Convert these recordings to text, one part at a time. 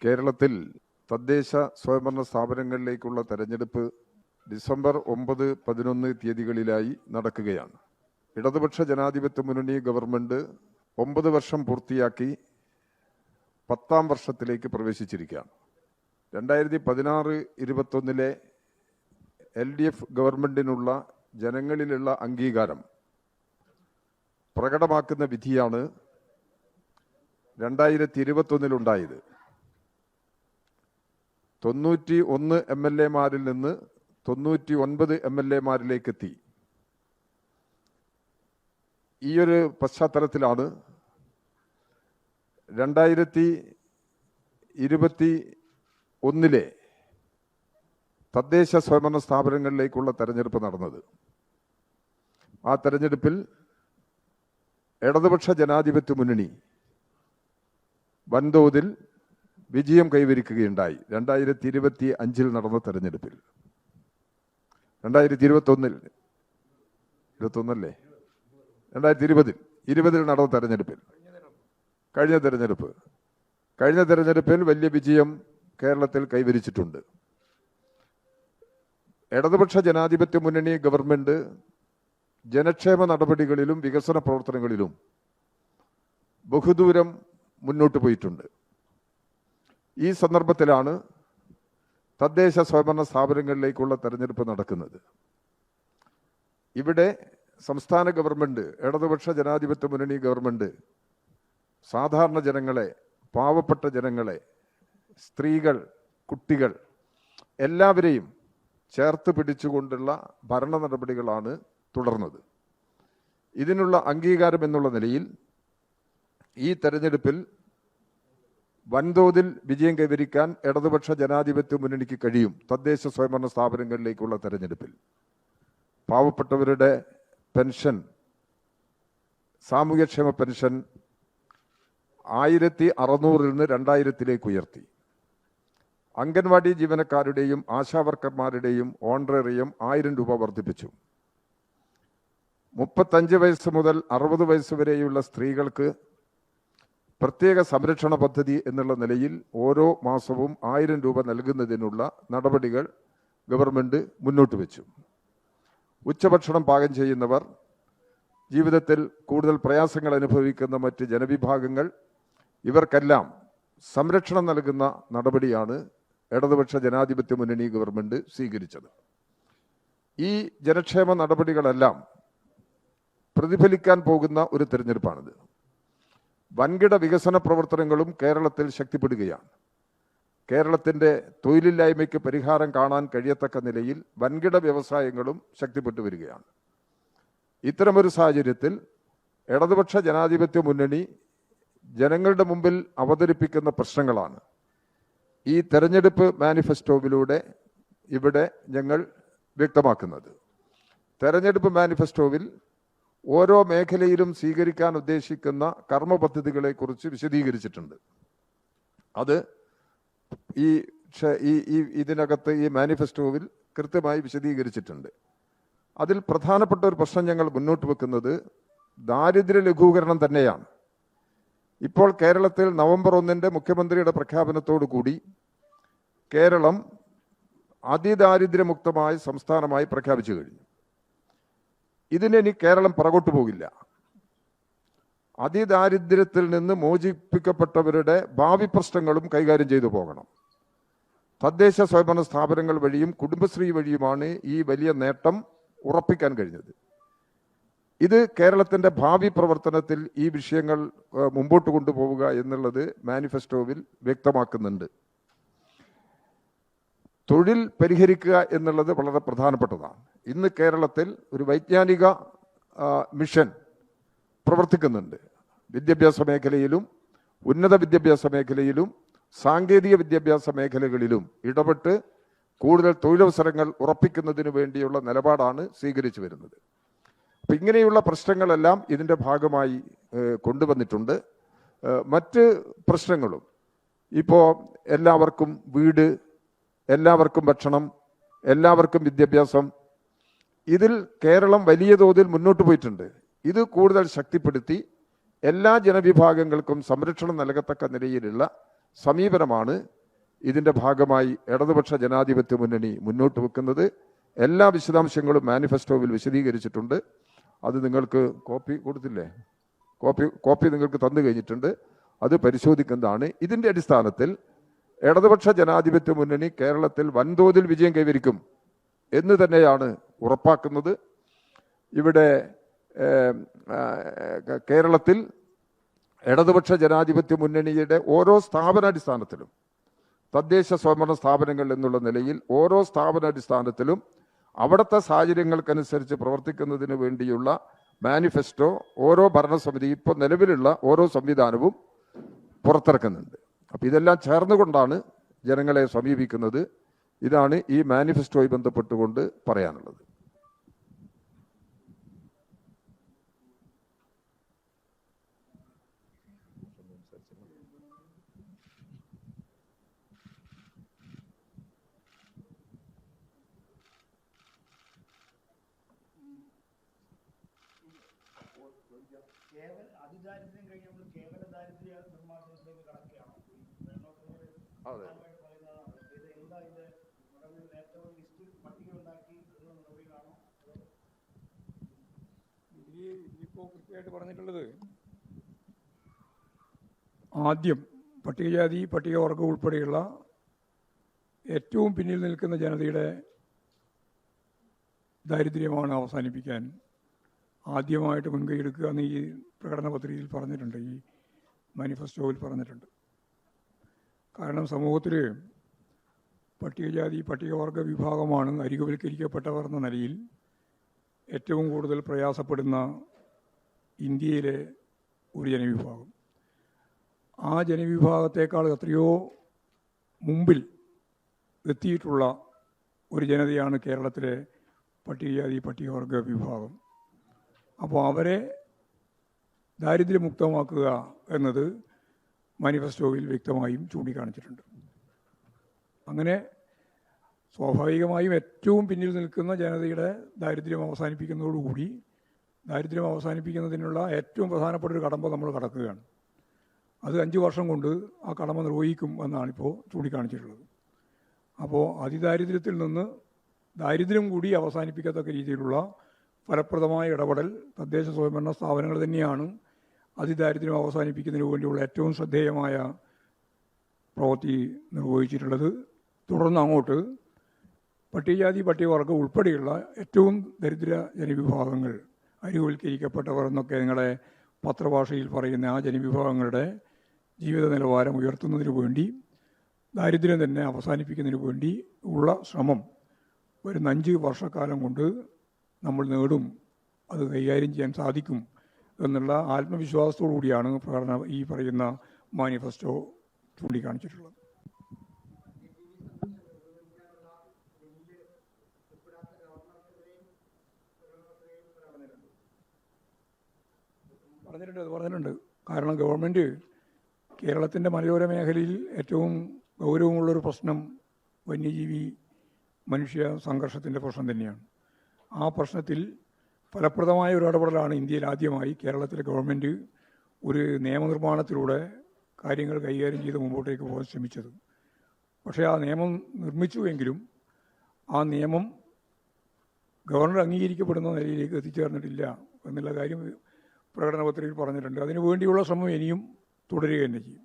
കേരളത്തിൽ തദ്ദേശ സ്വയംഭരണ സ്ഥാപനങ്ങളിലേക്കുള്ള തെരഞ്ഞെടുപ്പ് ഡിസംബർ 9, 11 തീയതികളിലായി നടക്കുകയാണ്. ഇടതുപക്ഷ ജനാധിപത്യ മുന്നണി ഗവൺമെന്റ് 9 വർഷം പൂർത്തിയാക്കി 10ാം വർഷത്തിലേക്ക് പ്രവേശിച്ചിരിക്കുകയാണ്. 2016-21 LDF ഗവൺമെന്റിനുള്ള ജനങ്ങളിലുള്ള അംഗീകാരം പ്രകടമാക്കുന്ന വിധിയാണ് 2021 ഉണ്ടായത്. 91 MLA-മാരിൽ നിന്ന് 99 MLA-മാരിലേക്ക് എത്തി. ഈയൊരു പശ്ചാത്തലത്തിലാണ് 2021 തദ്ദേശ സ്വയംഭരണ സ്ഥാപനങ്ങളിലേക്കുള്ള തെരഞ്ഞെടുപ്പ് നടന്നത്. ആ തെരഞ്ഞെടുപ്പിൽ ഇടതുപക്ഷ ജനാധിപത്യ മുന്നണി വൻതോതിൽ വിജയം കൈവരിക്കുകയുണ്ടായി. 2025 നടന്ന തെരഞ്ഞെടുപ്പിൽ 2020 നടന്ന തെരഞ്ഞെടുപ്പിൽ കഴിഞ്ഞ തെരഞ്ഞെടുപ്പിൽ വലിയ വിജയം കേരളത്തിൽ കൈവരിച്ചിട്ടുണ്ട്. ഇടതുപക്ഷ ജനാധിപത്യ മുന്നണി ഗവൺമെന്റ് ജനക്ഷേമ നടപടികളിലും വികസന പ്രവർത്തനങ്ങളിലും ബഹുദൂരം മുന്നോട്ട് പോയിട്ടുണ്ട്. ഈ സന്ദർഭത്തിലാണ് തദ്ദേശ സ്വയംഭരണ സ്ഥാപനങ്ങളിലേക്കുള്ള തെരഞ്ഞെടുപ്പ് നടക്കുന്നത്. ഇവിടെ സംസ്ഥാന ഗവൺമെന്റ്, ഇടതുപക്ഷ ജനാധിപത്യ മുന്നണി ഗവൺമെന്റ് സാധാരണ ജനങ്ങളെ, പാവപ്പെട്ട ജനങ്ങളെ, സ്ത്രീകൾ, കുട്ടികൾ എല്ലാവരെയും ചേർത്ത് പിടിച്ചുകൊണ്ടുള്ള ഭരണ നടപടികളാണ് തുടർന്നത്. ഇതിനുള്ള അംഗീകാരം എന്നുള്ള നിലയിൽ ഈ തെരഞ്ഞെടുപ്പിൽ വൻതോതിൽ വിജയം കൈവരിക്കാൻ ഇടതുപക്ഷ ജനാധിപത്യ മുന്നണിക്ക് കഴിയും. തദ്ദേശ സ്വയംഭരണ സ്ഥാപനങ്ങളിലേക്കുള്ള തെരഞ്ഞെടുപ്പിൽ പാവപ്പെട്ടവരുടെ പെൻഷൻ, സാമൂഹ്യക്ഷേമ പെൻഷൻ 1600-ൽ നിന്ന് 2000-ലേക്ക് ഉയർത്തി. അംഗൻവാടി ജീവനക്കാരുടെയും ആശാവർക്കർമാരുടെയും ഓണറേറിയം 1000 രൂപ വർദ്ധിപ്പിച്ചു. 35 വയസ്സ് മുതൽ 60 വയസ്സ് വരെയുള്ള സ്ത്രീകൾക്ക് പ്രത്യേക സംരക്ഷണ പദ്ധതി എന്നുള്ള നിലയിൽ ഓരോ മാസവും 1000 രൂപ നൽകുന്നതിനുള്ള നടപടികൾ ഗവൺമെന്റ് മുന്നോട്ട് വെച്ചു. ഉച്ചഭക്ഷണം പാകം ചെയ്യുന്നവർ, ജീവിതത്തിൽ കൂടുതൽ പ്രയാസങ്ങൾ അനുഭവിക്കുന്ന മറ്റ് ജനവിഭാഗങ്ങൾ, ഇവർക്കെല്ലാം സംരക്ഷണം നൽകുന്ന നടപടിയാണ് ഇടതുപക്ഷ ജനാധിപത്യ മുന്നണി ഗവൺമെന്റ് സ്വീകരിച്ചത്. ഈ ജനക്ഷേമ നടപടികളെല്ലാം പ്രതിഫലിക്കാൻ പോകുന്ന ഒരു തെരഞ്ഞെടുപ്പാണിത്. വൻകിട വികസന പ്രവർത്തനങ്ങളും കേരളത്തിൽ ശക്തിപ്പെടുകയാണ്. കേരളത്തിൻ്റെ തൊഴിലില്ലായ്മയ്ക്ക് പരിഹാരം കാണാൻ കഴിയത്തക്ക നിലയിൽ വൻകിട വ്യവസായങ്ങളും ശക്തിപ്പെട്ടു വരികയാണ്. ഇത്തരമൊരു സാഹചര്യത്തിൽ ഇടതുപക്ഷ ജനാധിപത്യ മുന്നണി ജനങ്ങളുടെ മുമ്പിൽ അവതരിപ്പിക്കുന്ന പ്രശ്നങ്ങളാണ് ഈ തെരഞ്ഞെടുപ്പ് മാനിഫെസ്റ്റോവിലൂടെ ഇവിടെ ഞങ്ങൾ വ്യക്തമാക്കുന്നത്. തെരഞ്ഞെടുപ്പ് മാനിഫെസ്റ്റോവിൽ ഓരോ മേഖലയിലും സ്വീകരിക്കാൻ ഉദ്ദേശിക്കുന്ന കർമ്മ പദ്ധതികളെക്കുറിച്ച് വിശദീകരിച്ചിട്ടുണ്ട്. അത് ഇതിനകത്ത് ഈ മാനിഫെസ്റ്റോവിൽ കൃത്യമായി വിശദീകരിച്ചിട്ടുണ്ട്. അതിൽ പ്രധാനപ്പെട്ട ഒരു പ്രശ്നം ഞങ്ങൾ മുന്നോട്ട് വെക്കുന്നത് ദാരിദ്ര്യ ലഘൂകരണം തന്നെയാണ്. ഇപ്പോൾ കേരളത്തിൽ നവംബർ 1 മുഖ്യമന്ത്രിയുടെ പ്രഖ്യാപനത്തോടു കൂടി കേരളം അതിദാരിദ്ര്യമുക്തമായ സംസ്ഥാനമായി പ്രഖ്യാപിച്ചു കഴിഞ്ഞു. ഇതിനി കേരളം പുറകോട്ട് പോകില്ല. അതിദാരിദ്ര്യത്തിൽ നിന്ന് മോചിപ്പിക്കപ്പെട്ടവരുടെ ഭാവി പ്രശ്നങ്ങളും കൈകാര്യം ചെയ്തു പോകണം. തദ്ദേശ സ്വയംഭരണ സ്ഥാപനങ്ങൾ വഴിയും കുടുംബശ്രീ വഴിയുമാണ് ഈ വലിയ നേട്ടം ഉറപ്പിക്കാൻ കഴിഞ്ഞത്. ഇത് കേരളത്തിൻ്റെ ഭാവി പ്രവർത്തനത്തിൽ ഈ വിഷയങ്ങൾ മുമ്പോട്ട് കൊണ്ടുപോവുക എന്നുള്ളത് മാനിഫെസ്റ്റോവിൽ വ്യക്തമാക്കുന്നുണ്ട്. തൊഴിൽ പരിഹരിക്കുക എന്നുള്ളത് വളരെ പ്രധാനപ്പെട്ടതാണ്. ഇന്ന് കേരളത്തിൽ ഒരു വൈജ്ഞാനിക മിഷൻ പ്രവർത്തിക്കുന്നുണ്ട്. വിദ്യാഭ്യാസ മേഖലയിലും ഉന്നത വിദ്യാഭ്യാസ മേഖലയിലും സാങ്കേതിക വിദ്യാഭ്യാസ മേഖലകളിലും ഇടപെട്ട് കൂടുതൽ തൊഴിലവസരങ്ങൾ ഉറപ്പിക്കുന്നതിന് വേണ്ടിയുള്ള നിലപാടാണ് സ്വീകരിച്ചു വരുന്നത്. അപ്പം ഇങ്ങനെയുള്ള പ്രശ്നങ്ങളെല്ലാം ഇതിൻ്റെ ഭാഗമായി കൊണ്ടുവന്നിട്ടുണ്ട്. മറ്റ് പ്രശ്നങ്ങളും ഇപ്പോൾ എല്ലാവർക്കും വീട്, എല്ലാവർക്കും ഭക്ഷണം, എല്ലാവർക്കും വിദ്യാഭ്യാസം, ഇതിൽ കേരളം വലിയ തോതിൽ മുന്നോട്ട് പോയിട്ടുണ്ട്. ഇത് കൂടുതൽ ശക്തിപ്പെടുത്തി എല്ലാ ജനവിഭാഗങ്ങൾക്കും സംരക്ഷണം നൽകത്തക്ക നിലയിലുള്ള സമീപനമാണ് ഇതിൻ്റെ ഭാഗമായി ഇടതുപക്ഷ ജനാധിപത്യ മുന്നണി മുന്നോട്ട് വെക്കുന്നത്. എല്ലാ വിശദാംശങ്ങളും മാനിഫെസ്റ്റോവിൽ വിശദീകരിച്ചിട്ടുണ്ട്. അത് നിങ്ങൾക്ക് കോപ്പി കൊടുത്തില്ലേ? കോപ്പി നിങ്ങൾക്ക് തന്നു കഴിഞ്ഞിട്ടുണ്ട്. അത് പരിശോധിക്കുന്നതാണ്. ഇതിൻ്റെ അടിസ്ഥാനത്തിൽ ഇടതുപക്ഷ ജനാധിപത്യ മുന്നണി കേരളത്തിൽ വൻതോതിൽ വിജയം കൈവരിക്കും എന്ന് തന്നെയാണ് ഉറപ്പാക്കുന്നത്. ഇവിടെ കേരളത്തിൽ ഇടതുപക്ഷ ജനാധിപത്യ മുന്നണിയുടെ ഓരോ സ്ഥാപനാടിസ്ഥാനത്തിലും, തദ്ദേശ സ്വയംഭരണ സ്ഥാപനങ്ങൾ എന്നുള്ള നിലയിൽ ഓരോ സ്ഥാപനാടിസ്ഥാനത്തിലും അവിടുത്തെ സാഹചര്യങ്ങൾക്കനുസരിച്ച് പ്രവർത്തിക്കുന്നതിന് വേണ്ടിയുള്ള മാനിഫെസ്റ്റോ ഓരോ ഭരണസമിതി, ഇപ്പോൾ നിലവിലുള്ള ഓരോ സംവിധാനവും പുറത്തിറക്കുന്നുണ്ട്. അപ്പോൾ ഇതെല്ലാം ചേർന്നുകൊണ്ടാണ് ജനങ്ങളെ സമീപിക്കുന്നത്. ഇതാണ് ഈ മാനിഫെസ്റ്റോയുമായി ബന്ധപ്പെട്ടുകൊണ്ട് പറയാനുള്ളത്. ഇപ്പോൾ കൃത്യമായിട്ട് പറഞ്ഞിട്ടുള്ളത്, ആദ്യം പട്ടികജാതി പട്ടികവർഗം ഉൾപ്പെടെയുള്ള ഏറ്റവും പിന്നിൽ നിൽക്കുന്ന ജനതയുടെ ദാരിദ്ര്യമാണ് അവസാനിപ്പിക്കാൻ ആദ്യമായിട്ട് മുൻകൈയെടുക്കുക എന്ന് ഈ പ്രകടന പത്രികയിൽ പറഞ്ഞിട്ടുണ്ട്, ഈ മാനിഫെസ്റ്റോയിൽ പറഞ്ഞിട്ടുണ്ട്. കാരണം സമൂഹത്തിൽ പട്ടികജാതി പട്ടികവർഗ വിഭാഗമാണ് അരികുവൽക്കരിക്കപ്പെട്ടവർ എന്ന നിലയിൽ ഏറ്റവും കൂടുതൽ പ്രയാസപ്പെടുന്ന ഇന്ത്യയിലെ ഒരു ജനവിഭാഗം. ആ ജനവിഭാഗത്തേക്കാൾ എത്രയോ മുമ്പിൽ എത്തിയിട്ടുള്ള ഒരു ജനതയാണ് കേരളത്തിലെ പട്ടികജാതി പട്ടികവർഗ വിഭാഗം. അപ്പോൾ അവരെ ദാരിദ്ര്യമുക്തമാക്കുക എന്നത് മാനിഫെസ്റ്റോയിൽ വ്യക്തമായും ചൂണ്ടിക്കാണിച്ചിട്ടുണ്ട്. അങ്ങനെ സ്വാഭാവികമായും ഏറ്റവും പിന്നിൽ നിൽക്കുന്ന ജനതയുടെ ദാരിദ്ര്യം അവസാനിപ്പിക്കുന്നതോടുകൂടി ദാരിദ്ര്യം അവസാനിപ്പിക്കുന്നതിനുള്ള ഏറ്റവും പ്രധാനപ്പെട്ട ഒരു കടമ്പ നമ്മൾ കടക്കുകയാണ്. അത് 5 വർഷം കൊണ്ട് ആ കടമ നിർവഹിക്കും എന്നാണിപ്പോൾ ചൂണ്ടിക്കാണിച്ചിട്ടുള്ളത്. അപ്പോൾ അതിദാരിദ്ര്യത്തിൽ നിന്ന് ദാരിദ്ര്യം കൂടി അവസാനിപ്പിക്കത്തക്ക രീതിയിലുള്ള ഫലപ്രദമായ ഇടപെടൽ തദ്ദേശ സ്വയംഭരണ സ്ഥാപനങ്ങൾ തന്നെയാണ് അതിദാരിദ്ര്യം അവസാനിപ്പിക്കുന്നതിന് വേണ്ടിയുള്ള ഏറ്റവും ശ്രദ്ധേയമായ പ്രവൃത്തി നിർവഹിച്ചിട്ടുള്ളത്. തുടർന്ന് അങ്ങോട്ട് പട്ടികജാതി പട്ടികവർഗം ഉൾപ്പെടെയുള്ള ഏറ്റവും ദരിദ്ര ജനവിഭാഗങ്ങൾ, അരികുവൽക്കരിക്കപ്പെട്ടവർ എന്നൊക്കെ നിങ്ങളുടെ പത്രഭാഷയിൽ പറയുന്ന ആ ജനവിഭാഗങ്ങളുടെ ജീവിത നിലവാരം ഉയർത്തുന്നതിന് വേണ്ടി, ദാരിദ്ര്യം തന്നെ അവസാനിപ്പിക്കുന്നതിന് വേണ്ടി ഉള്ള ശ്രമം വരുന്ന 5 വർഷക്കാലം കൊണ്ട് നമ്മൾ നേടും, അത് കൈകാര്യം ചെയ്യാൻ സാധിക്കും എന്നുള്ള ആത്മവിശ്വാസത്തോടു കൂടിയാണ് ഈ പറയുന്ന മാനിഫെസ്റ്റോ ചൂണ്ടിക്കാണിച്ചിട്ടുള്ളത്. പറഞ്ഞിട്ടുണ്ട്. കാരണം ഗവൺമെൻറ് കേരളത്തിൻ്റെ മലയോര മേഖലയിൽ ഏറ്റവും ഗൗരവമുള്ളൊരു പ്രശ്നം വന്യജീവി മനുഷ്യ സംഘർഷത്തിൻ്റെ പ്രശ്നം തന്നെയാണ്. ആ പ്രശ്നത്തിൽ ഫലപ്രദമായ ഒരു ഇടപെടലാണ് ഇന്ത്യയിൽ ആദ്യമായി കേരളത്തിലെ ഗവൺമെൻറ് ഒരു നിയമനിർമ്മാണത്തിലൂടെ കാര്യങ്ങൾ കൈകാര്യം ചെയ്ത് മുമ്പോട്ടേക്ക് പോകാൻ ശ്രമിച്ചത്. പക്ഷേ ആ നിയമം നിർമ്മിച്ചുവെങ്കിലും ആ നിയമം ഗവർണർ അംഗീകരിക്കപ്പെടുന്ന നിലയിലേക്ക് എത്തിച്ചേർന്നിട്ടില്ല എന്നുള്ള കാര്യം പ്രകടന പത്രികയിൽ പറഞ്ഞിട്ടുണ്ട്. അതിനുവേണ്ടിയുള്ള ശ്രമം ഇനിയും തുടരുക തന്നെ ചെയ്യും.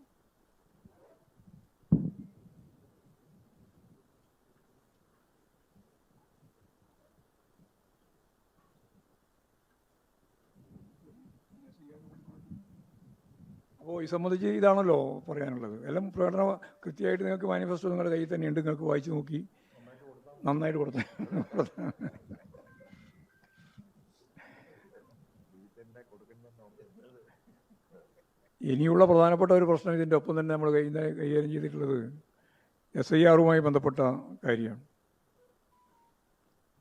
അപ്പോൾ ഈ സംബന്ധിച്ച് ഇതാണല്ലോ പറയാനുള്ളത്. എല്ലാം പ്രകടന കൃത്യമായിട്ട് നിങ്ങൾക്ക് മാനിഫെസ്റ്റോ നിങ്ങളുടെ കയ്യിൽ തന്നെയുണ്ട്, നിങ്ങൾക്ക് വായിച്ചു നോക്കി നന്നായിട്ട് കൊടുത്ത ഇനിയുള്ള പ്രധാനപ്പെട്ട ഒരു പ്രശ്നം ഇതിൻ്റെ ഒപ്പം തന്നെ നമ്മൾ കൈകാര്യം ചെയ്തിട്ടുള്ളത് SIR-മായി ബന്ധപ്പെട്ട കാര്യമാണ്.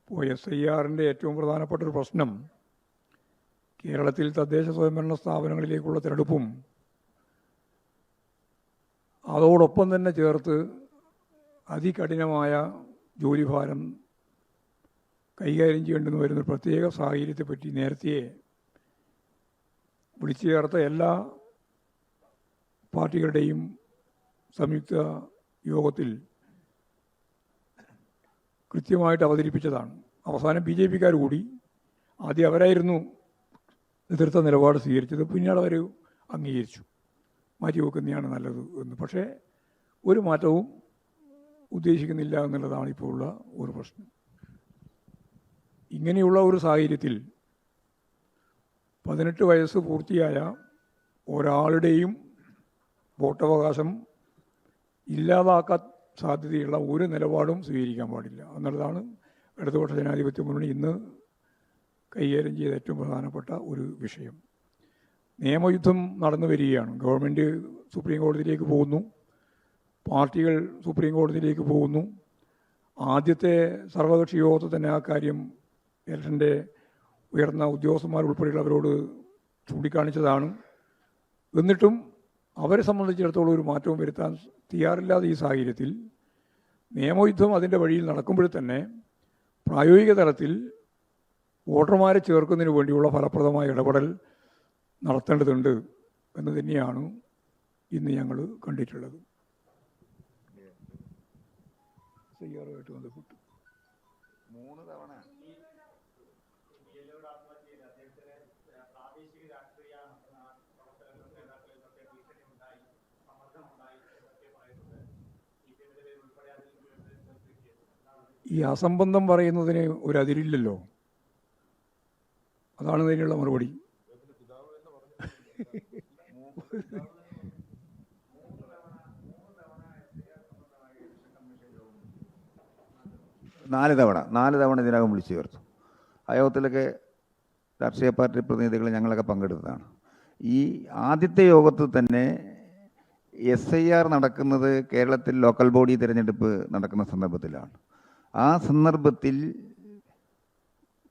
ഇപ്പോൾ SIR-ൻ്റെ ഏറ്റവും പ്രധാനപ്പെട്ട ഒരു പ്രശ്നം കേരളത്തിൽ തദ്ദേശ സ്വയംഭരണ സ്ഥാപനങ്ങളിലേക്കുള്ള തിരഞ്ഞെടുപ്പും അതോടൊപ്പം തന്നെ ചേർത്ത് അതികഠിനമായ ജോലിഭാരം കൈകാര്യം ചെയ്യേണ്ടെന്ന് വരുന്ന പ്രത്യേക സാഹചര്യത്തെപ്പറ്റി നേരത്തെ വിളിച്ചു ചേർത്ത എല്ലാ പാർട്ടികളുടെയും സംയുക്ത യോഗത്തിൽ കൃത്യമായിട്ട് അവതരിപ്പിച്ചതാണ്. അവസാനം BJP-ക്കാർ കൂടി ആദ്യം അവരായിരുന്നു എതിർത്ത നിലപാട് സ്വീകരിച്ചത്, പിന്നീട് അവർ അംഗീകരിച്ചു മാറ്റിവെക്കുന്നതാണ് നല്ലത് എന്ന്. പക്ഷേ ഒരു മാറ്റവും ഉദ്ദേശിക്കുന്നില്ല എന്നുള്ളതാണ് ഇപ്പോൾ ഉള്ള ഒരു പ്രശ്നം. ഇങ്ങനെയുള്ള ഒരു സാഹചര്യത്തിൽ 18 വയസ്സ് പൂർത്തിയായ ഒരാളുടെയും വോട്ടവകാശം ഇല്ലാതാക്കാൻ സാധ്യതയുള്ള ഒരു നിലപാടും സ്വീകരിക്കാൻ പാടില്ല എന്നുള്ളതാണ് ഇടതുപക്ഷ ജനാധിപത്യ മുന്നണി ഇന്ന് കൈകാര്യം ചെയ്ത ഏറ്റവും പ്രധാനപ്പെട്ട ഒരു വിഷയം. നിയമയുദ്ധം നടന്നു വരികയാണ്. ഗവൺമെൻറ് സുപ്രീം കോടതിയിലേക്ക് പോകുന്നു, പാർട്ടികൾ സുപ്രീം കോടതിയിലേക്ക് പോകുന്നു. ആദ്യത്തെ സർവകക്ഷി യോഗത്തിൽ തന്നെ ആ കാര്യം ഇലക്ഷൻ്റെ ഉയർന്ന ഉദ്യോഗസ്ഥന്മാർ ഉൾപ്പെടെയുള്ളവരോട് ചൂണ്ടിക്കാണിച്ചതാണ്. എന്നിട്ടും അവരെ സംബന്ധിച്ചിടത്തോളം ഒരു മാറ്റവും വരുത്താൻ തയ്യാറില്ലാതെ ഈ സാഹചര്യത്തിൽ നിയമയുദ്ധം അതിൻ്റെ വഴിയിൽ നടക്കുമ്പോൾ തന്നെ പ്രായോഗിക തലത്തിൽ വോട്ടർമാരെ ചേർക്കുന്നതിന് വേണ്ടിയുള്ള ഫലപ്രദമായ ഇടപെടൽ നടത്തേണ്ടതുണ്ട് എന്ന് തന്നെയാണ് ഇന്ന് ഞങ്ങൾ കണ്ടിട്ടുള്ളത്. ബന്ധപ്പെട്ട് 3 തവണ ഈ അസംബന്ധം പറയുന്നതിന് ഒരു അതിരില്ലല്ലോ. അതാണ് ഇതിനുള്ള മറുപടി. നാല് തവണ ഇതിനകം വിളിച്ചു ചേർത്തു. ആ യോഗത്തിലൊക്കെ രാഷ്ട്രീയ പാർട്ടി പ്രതിനിധികൾ ഞങ്ങളൊക്കെ പങ്കെടുത്തതാണ്. ഈ ആദ്യത്തെ യോഗത്തിൽ തന്നെ SIR നടക്കുന്നത് കേരളത്തിൽ ലോക്കൽ ബോഡി തിരഞ്ഞെടുപ്പ് നടക്കുന്ന സന്ദർഭത്തിലാണ്. ആ സന്ദർഭത്തിൽ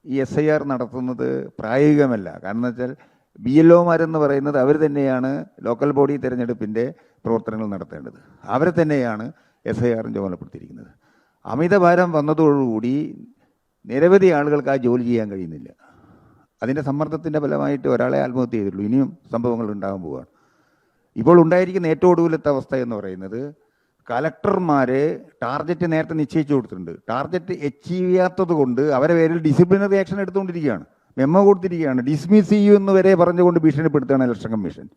ഈ SIR നടത്തുന്നത് പ്രായോഗികമല്ല. കാരണം എന്ന് വെച്ചാൽ BLOമാരെന്ന് പറയുന്നത് അവർ തന്നെയാണ് ലോക്കൽ ബോഡി തിരഞ്ഞെടുപ്പിൻ്റെ പ്രവർത്തനങ്ങൾ നടത്തേണ്ടത്. അവരെ തന്നെയാണ് SIR ചുമതലപ്പെടുത്തിയിരിക്കുന്നത്. അമിതഭാരം വന്നതോടുകൂടി നിരവധി ആളുകൾക്ക് ആ ജോലി ചെയ്യാൻ കഴിയുന്നില്ല. അതിൻ്റെ സമ്മർദ്ദത്തിൻ്റെ ഫലമായിട്ട് ഒരാളെ ആത്മഹത്യ ചെയ്തിട്ടുള്ളൂ. ഇനിയും സംഭവങ്ങൾ ഉണ്ടാകാൻ പോവുകയാണ്. ഇപ്പോൾ ഉണ്ടായിരിക്കുന്ന ഏറ്റവും ഒടുവിലത്തെ അവസ്ഥ എന്ന് പറയുന്നത് കലക്ടർമാരെ ടാർഗറ്റ് നേരത്തെ നിശ്ചയിച്ചു കൊടുത്തിട്ടുണ്ട്. ടാർഗറ്റ് അച്ചീവ് ചെയ്യാത്തത് കൊണ്ട് അവരെ പേരിൽ ഡിസിപ്ലിനറി ആക്ഷൻ എടുത്തുകൊണ്ടിരിക്കുകയാണ്, മെമ്മോ കൊടുത്തിരിക്കുകയാണ്. ഡിസ്മിസ് ചെയ്യുമെന്ന് വരെ പറഞ്ഞുകൊണ്ട് ഭീഷണിപ്പെടുത്തുകയാണ് ഇലക്ഷൻ കമ്മീഷൻ.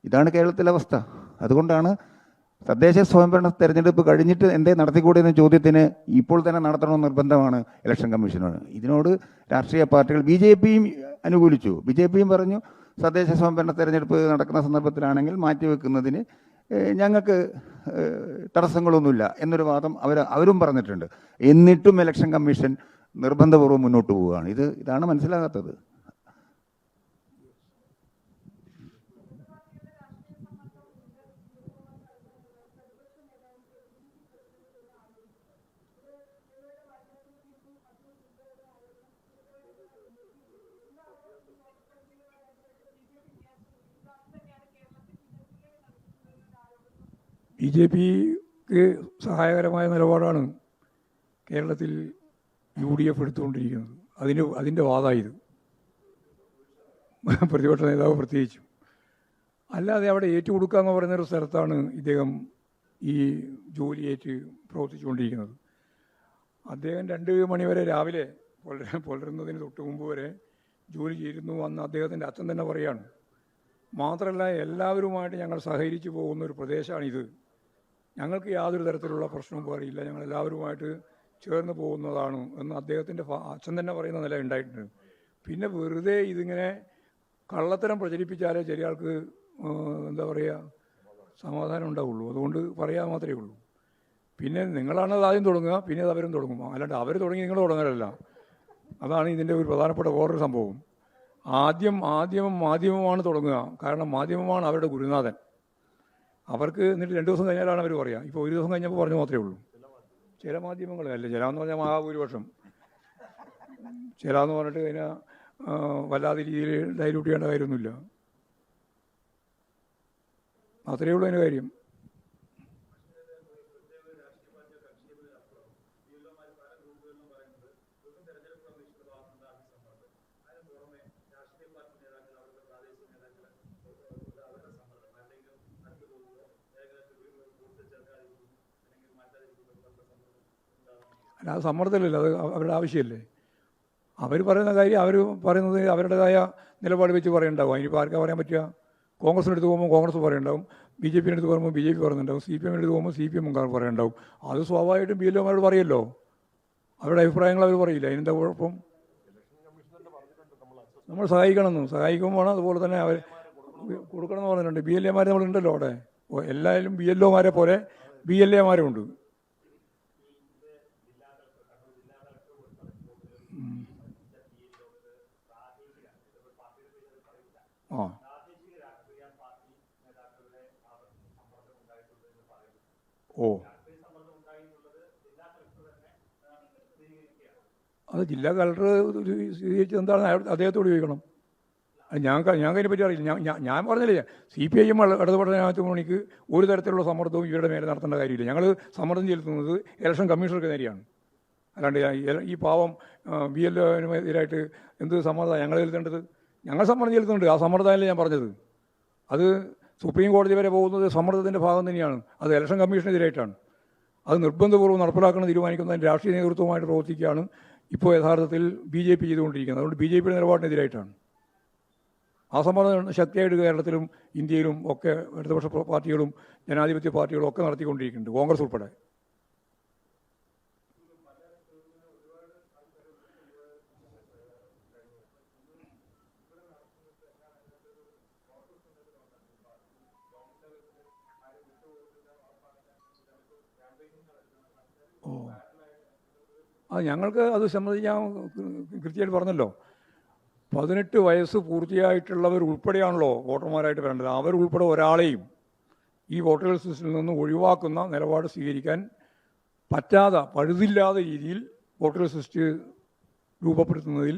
ഇതാണ് കേരളത്തിലെ അവസ്ഥ. അതുകൊണ്ടാണ് തദ്ദേശ സ്വയംഭരണ തെരഞ്ഞെടുപ്പ് കഴിഞ്ഞിട്ട് എന്തേ നടത്തിക്കൂടെ എന്ന ചോദ്യത്തിന് ഇപ്പോൾ തന്നെ നടത്തണമെന്ന് നിർബന്ധമാണ് ഇലക്ഷൻ കമ്മീഷനോട്. ഇതിനോട് രാഷ്ട്രീയ പാർട്ടികൾ BJPയും അനുകൂലിച്ചു. BJPയും പറഞ്ഞു തദ്ദേശ സ്വയംഭരണ തെരഞ്ഞെടുപ്പ് നടക്കുന്ന സന്ദർഭത്തിലാണെങ്കിൽ മാറ്റിവെക്കുന്നതിന് ഞങ്ങൾക്ക് തടസ്സങ്ങളൊന്നുമില്ല എന്നൊരു വാദം അവരും പറഞ്ഞിട്ടുണ്ട്. എന്നിട്ടും ഇലക്ഷൻ കമ്മീഷൻ നിർബന്ധപൂർവ്വം മുന്നോട്ട് പോവുകയാണ്. ഇതാണ് മനസ്സിലാകാത്തത്. BJPക്ക് സഹായകരമായ നിലപാടാണ് കേരളത്തിൽ UDF എടുത്തുകൊണ്ടിരിക്കുന്നത്. അതിൻ്റെ വാദമായത് പ്രതിപക്ഷ നേതാവ് പ്രത്യേകിച്ചും. അല്ലാതെ അവിടെ ഏറ്റുകൊടുക്കുക എന്ന് പറയുന്നൊരു സ്ഥലത്താണ് ഇദ്ദേഹം ഈ ജോലിയേറ്റ് പ്രവർത്തിച്ചുകൊണ്ടിരിക്കുന്നത്. അദ്ദേഹം 2 മണി വരെ രാവിലെ പുലരുന്നതിന് തൊട്ട് മുമ്പ് വരെ ജോലി ചെയ്തിരുന്നു അന്ന് അദ്ദേഹത്തിൻ്റെ അച്ഛൻ തന്നെ പറയാണ്. മാത്രമല്ല എല്ലാവരുമായിട്ട് ഞങ്ങൾ സഹകരിച്ചു പോകുന്ന ഒരു പ്രദേശമാണിത്. ഞങ്ങൾക്ക് യാതൊരു തരത്തിലുള്ള പ്രശ്നവും പറയില്ല, ഞങ്ങളെല്ലാവരുമായിട്ട് ചേർന്ന് പോകുന്നതാണ് എന്ന് അദ്ദേഹത്തിൻ്റെ അച്ഛൻ തന്നെ പറയുന്ന നില ഉണ്ടായിട്ടുണ്ട്. പിന്നെ വെറുതെ ഇതിങ്ങനെ കള്ളത്തരം പ്രചരിപ്പിച്ചാലേ ചെറിയ ആൾക്ക് എന്താ പറയുക സമാധാനം ഉണ്ടാവുള്ളൂ. അതുകൊണ്ട് പറയാൻ മാത്രമേ ഉള്ളൂ. പിന്നെ നിങ്ങളാണത് ആദ്യം തുടങ്ങുക, പിന്നെ അത് അവരും തുടങ്ങും. അല്ലാണ്ട് അവർ തുടങ്ങി നിങ്ങൾ തുടങ്ങലല്ല. അതാണ് ഇതിൻ്റെ ഒരു പ്രധാനപ്പെട്ട വേറൊരു സംഭവം. ആദ്യം മാധ്യമമാണ് തുടങ്ങുക. കാരണം മാധ്യമമാണ് അവരുടെ ഗുരുനാഥൻ. അവർക്ക് എന്നിട്ട് 2 ദിവസം കഴിഞ്ഞാലാണ് അവർ പറയുക. ഇപ്പോൾ 1 ദിവസം കഴിഞ്ഞപ്പോൾ പറഞ്ഞു മാത്രമേ ഉള്ളൂ. ചില മാധ്യമങ്ങളല്ല, ചില എന്ന് പറഞ്ഞാൽ മഹാഭൂരിപക്ഷം ചില എന്ന് പറഞ്ഞിട്ട് അതിനെ വല്ലാത്ത രീതിയിൽ ഡൈല്യൂട്ട് ചെയ്യേണ്ട കാര്യമൊന്നുമില്ല. അത്രയേ ഉള്ളൂ അതിൻ്റെ കാര്യം. അല്ല, അത് സമ്മർദ്ദമില്ലല്ലോ, അത് അവരുടെ ആവശ്യമല്ലേ. അവർ പറയുന്ന കാര്യം അവർ പറയുന്നത് അവരുടേതായ നിലപാട് വെച്ച് പറയുന്നുണ്ടാവും. അതിനിപ്പോൾ ആർക്കാ പറയാൻ പറ്റുക? കോൺഗ്രസിനെടുത്ത് പോകുമ്പോൾ കോൺഗ്രസ് പറയുന്നുണ്ടാവും, ബി ജെ പിന്നെടുത്ത് പോകുമ്പോൾ ബി ജെ പി പറയുന്നുണ്ടാവും, സി പി എമ്മിനെടുത്ത് പോകുമ്പോൾ സി പി എം പറയുന്നുണ്ടാവും. അത് സ്വാഭാവികമായിട്ടും ബി എൽ ഒമാരോട് പറയല്ലോ, അവരുടെ അഭിപ്രായങ്ങൾ അവർ പറയില്ല. അതിനെന്താ കുഴപ്പം? നമ്മൾ സഹായിക്കുമ്പോൾ വേണം. അതുപോലെ തന്നെ അവർ കൊടുക്കണമെന്ന് പറഞ്ഞിട്ടുണ്ട്. ബി എൽ എമാർ നമ്മളുണ്ടല്ലോ അവിടെ. എല്ലാവരും ബി എൽ ഒമാരെ പോലെ ബി എൽ എമാരും ഉണ്ട്. ആ, ഓ, അത് ജില്ലാ കളക്ടർ സ്വീകരിച്ചത് എന്താണ് അദ്ദേഹത്തോട് ചോദിക്കണം. അത് ഞങ്ങൾക്ക് പറ്റി അറിയില്ല. ഞാൻ പറഞ്ഞില്ലേ, CPIM ഇടതുപക്ഷ ജനാധിപത്യ മുന്നണിക്ക് ഒരു തരത്തിലുള്ള സമ്മർദ്ദവും ഇവരുടെ മേലെ നടത്തേണ്ട കാര്യമില്ല. ഞങ്ങൾ സമ്മർദ്ദം ചെലുത്തുന്നത് ഇലക്ഷൻ കമ്മീഷണർക്ക് നേരെയാണ്. അല്ലാണ്ട് ഈ പാവം BLO-എതിരായിട്ട് എന്ത് സമ്മർദ്ദമാണ് ഞങ്ങൾ ചെലുത്തേണ്ടത്? ഞങ്ങൾ സമ്മർദ്ദം ചെലുത്തുന്നുണ്ട്. ആ സമ്മർദ്ദമല്ലേ ഞാൻ പറഞ്ഞത്. അത് സുപ്രീം കോടതി വരെ പോകുന്നത് സമ്മർദ്ദത്തിൻ്റെ ഭാഗം തന്നെയാണ്. അത് ഇലക്ഷൻ കമ്മീഷനെതിരായിട്ടാണ്. അത് നിർബന്ധപൂർവ്വം നടപ്പിലാക്കണം തീരുമാനിക്കുന്നതിന് രാഷ്ട്രീയ നേതൃത്വമായിട്ട് പ്രവർത്തിക്കുകയാണ് ഇപ്പോൾ യഥാർത്ഥത്തിൽ BJP ചെയ്തുകൊണ്ടിരിക്കുന്നത്. അതുകൊണ്ട് BJPയുടെ നിലപാടിനെതിരായിട്ടാണ്. ആ സമ്മർദ്ദം ശക്തിയായിട്ട് കേരളത്തിലും ഇന്ത്യയിലും ഒക്കെ ഇടതുപക്ഷ പാർട്ടികളും ജനാധിപത്യ പാർട്ടികളും ഒക്കെ നടത്തിക്കൊണ്ടിരിക്കുന്നുണ്ട്, കോൺഗ്രസ് ഉൾപ്പെടെ. ഓ, അത് ഞങ്ങൾക്ക് അത് സംബന്ധിച്ച് കൃത്യമായിട്ട് പറഞ്ഞല്ലോ. 18 വയസ്സ് പൂർത്തിയായിട്ടുള്ളവർ ഉൾപ്പെടെയാണല്ലോ വോട്ടർമാരായിട്ട് വരേണ്ടത്. അവരുൾപ്പെടെ ഒരാളെയും ഈ വോട്ടർ ലിസ്റ്റിൽ നിന്ന് ഒഴിവാക്കുന്ന നിലപാട് സ്വീകരിക്കാൻ പഴുതില്ലാത്ത രീതിയിൽ വോട്ടർ ലിസ്റ്റ് രൂപപ്പെടുത്തുന്നതിൽ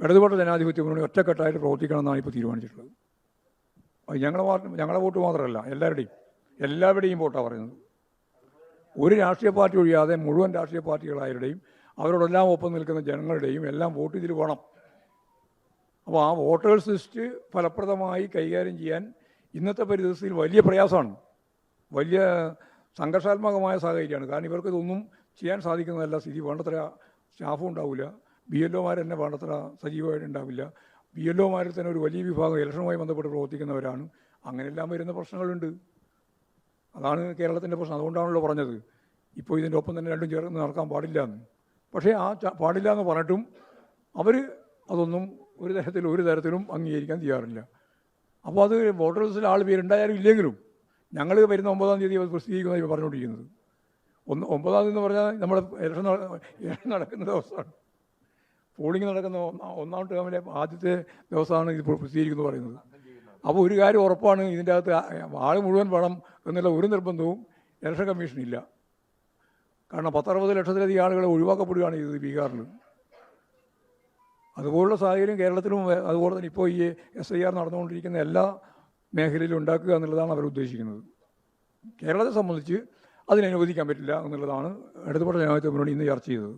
ഇടതുപക്ഷ ജനാധിപത്യ മുന്നണി ഒറ്റക്കെട്ടായിട്ട് പ്രവർത്തിക്കണമെന്നാണ് ഇപ്പോൾ തീരുമാനിച്ചിട്ടുള്ളത്. അത് ഞങ്ങളുടെ വോട്ട് മാത്രമല്ല, എല്ലാവരുടെയും വോട്ടാണ് പറയുന്നത്. ഒരു രാഷ്ട്രീയ പാർട്ടി ഒഴിയാതെ മുഴുവൻ രാഷ്ട്രീയ പാർട്ടികളായവരുടെയും അവരോടെല്ലാം ഒപ്പം നിൽക്കുന്ന ജനങ്ങളുടെയും എല്ലാം വോട്ട് ഇതിൽ വേണം. അപ്പോൾ ആ വോട്ടേഴ്സ് ലിസ്റ്റ് ഫലപ്രദമായി കൈകാര്യം ചെയ്യാൻ ഇന്നത്തെ പരിസ്ഥിതിയിൽ വലിയ പ്രയാസമാണ്, വലിയ സംഘർഷാത്മകമായ സാഹചര്യമാണ്. കാരണം ഇവർക്ക് ഇതൊന്നും ചെയ്യാൻ സാധിക്കുന്നതല്ല. സ്ഥിതി വേണ്ടത്ര സ്റ്റാഫും ഉണ്ടാവില്ല, BLOമാർ തന്നെ വേണ്ടത്ര സജീവമായിട്ട് ഉണ്ടാവില്ല. BLOമാരിൽ തന്നെ ഒരു വലിയ വിഭാഗം ഇലക്ഷനുമായി ബന്ധപ്പെട്ട് പ്രവർത്തിക്കുന്നവരാണ്. അങ്ങനെയെല്ലാം വരുന്ന പ്രശ്നങ്ങളുണ്ട്. അതാണ് കേരളത്തിൻ്റെ പ്രശ്നം. അതുകൊണ്ടാണല്ലോ പറഞ്ഞത് ഇപ്പോൾ ഇതിൻ്റെ ഒപ്പം തന്നെ രണ്ടും ചേർന്ന് നടക്കാൻ പാടില്ല എന്ന്. പക്ഷേ ആ പാടില്ല എന്ന് പറഞ്ഞിട്ടും അവർ അതൊന്നും ഒരു തരത്തിലും അംഗീകരിക്കാൻ തയ്യാറില്ല. അപ്പോൾ അത് വോട്ടർ ലിസ്റ്റിൽ ആൾ പേരുണ്ടായാലും ഇല്ലെങ്കിലും ഞങ്ങൾ വരുന്ന 9-ാം തീയതി പ്രസിദ്ധീകരിക്കുന്നതാണ് ഇപ്പോൾ പറഞ്ഞുകൊണ്ടിരിക്കുന്നത്. 9-ാം തീയതി എന്ന് പറഞ്ഞാൽ നമ്മുടെ ഇലക്ഷൻ നടക്കുന്ന ദിവസമാണ്. പോളിംഗ് നടക്കുന്ന 1-ാം ടേമിലെ ആദ്യത്തെ ദിവസമാണ് ഇത് പ്രസിദ്ധീകരിക്കുന്നത് പറയുന്നത്. അപ്പോൾ ഒരു കാര്യം ഉറപ്പാണ്, ഇതിൻ്റെ അകത്ത് ആൾ മുഴുവൻ വേണം എന്നുള്ള ഒരു നിർബന്ധവും ഇലക്ഷൻ കമ്മീഷനില്ല. കാരണം 10-60 ലക്ഷത്തിലധികം ആളുകളെ ഒഴിവാക്കപ്പെടുകയാണ് ചെയ്തത് ബീഹാറിൽ. അതുപോലുള്ള സാഹചര്യം കേരളത്തിലും അതുപോലെ തന്നെ ഇപ്പോൾ ഈ SIR നടന്നുകൊണ്ടിരിക്കുന്ന എല്ലാ മേഖലയിലും ഉണ്ടാക്കുക എന്നുള്ളതാണ് അവർ ഉദ്ദേശിക്കുന്നത്. കേരളത്തെ സംബന്ധിച്ച് അതിനനുവദിക്കാൻ പറ്റില്ല എന്നുള്ളതാണ് ഇടതുപക്ഷ ജനാധിപത്യ മുന്നണി ഇന്ന് ചർച്ച ചെയ്തത്.